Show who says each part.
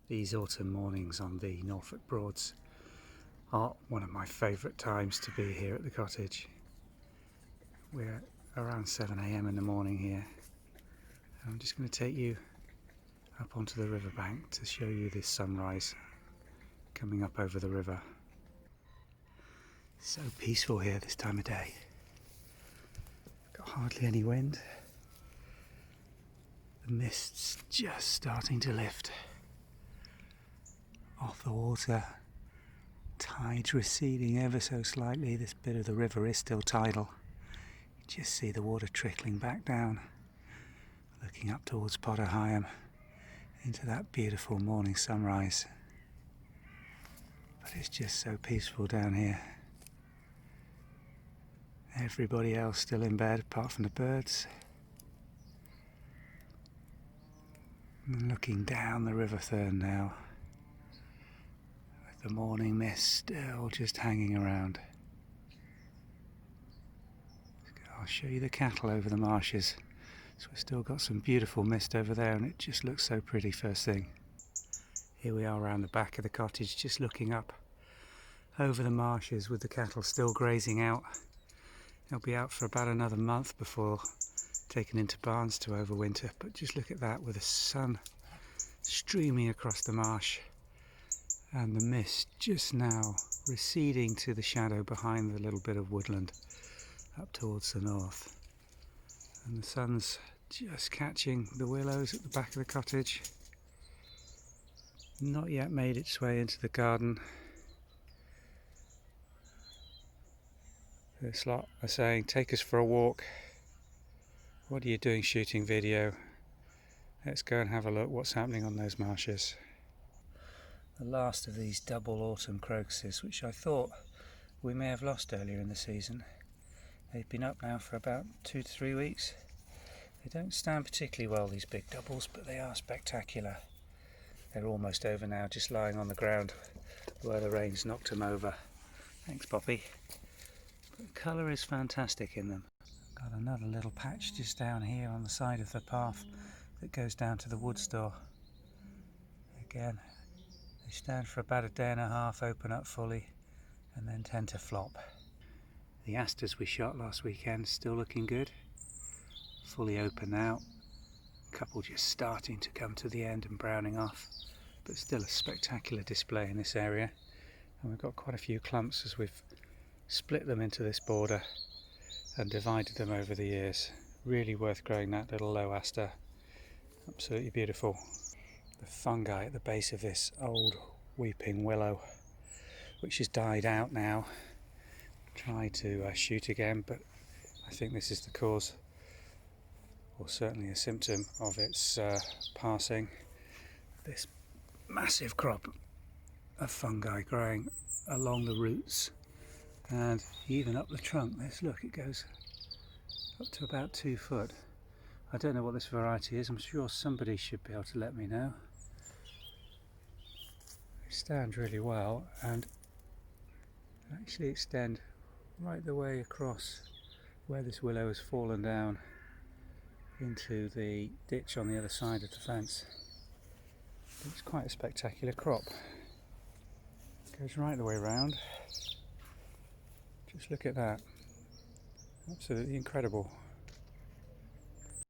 Speaker 1: These autumn mornings on the Norfolk Broads are one of my favourite times to be here at the cottage. We're around 7 AM in the morning here. I'm just going to take you up onto the riverbank to show you this sunrise coming up over the river. So peaceful here this time of day. Got hardly any wind. The mist's just starting to lift off the water. Tide's receding ever so slightly. This bit of the river is still tidal. You just see the water trickling back down, looking up towards Potter Heigham into that beautiful morning sunrise. But it's just so peaceful down here. Everybody else still in bed apart from the birds. And looking down the River Thurne now, with the morning mist still just hanging around. I'll show you the cattle over the marshes. So we've still got some beautiful mist over there, and it just looks so pretty first thing. Here we are around the back of the cottage, just looking up over the marshes with the cattle still grazing out. They'll be out for about another month before taken into barns to overwinter, but just look at that, with the sun streaming across the marsh and the mist just now receding to the shadow behind the little bit of woodland up towards the north. And the sun's just catching the willows at the back of the cottage. Not yet made its way into the garden. This lot are saying, take us for a walk. What are you doing shooting video? Let's go and have a look what's happening on those marshes. The last of these double autumn crocuses, which I thought we may have lost earlier in the season. They've been up now for about 2 to 3 weeks. They don't stand particularly well, these big doubles, but they are spectacular. They're almost over now, just lying on the ground where the rain's knocked them over. Thanks, Poppy. But the colour is fantastic in them. Got another little patch just down here on the side of the path that goes down to the wood store. Again, they stand for about a day and a half, open up fully, and then tend to flop. The asters we shot last weekend still looking good. Fully open now. A couple just starting to come to the end and browning off, but still a spectacular display in this area. And we've got quite a few clumps as we've split them into this border and divided them over the years. Really worth growing that little low aster. Absolutely beautiful. The fungi at the base of this old weeping willow, which has died out now. Tried to shoot again, but I think this is the cause, or certainly a symptom of its passing. This massive crop of fungi growing along the roots and even up the trunk. Let's look, it goes up to about 2 foot. I don't know what this variety is. I'm sure somebody should be able to let me know. They stand really well and actually extend right the way across where this willow has fallen down into the ditch on the other side of the fence. It's quite a spectacular crop. Goes right the way round. Just look at that. Absolutely incredible.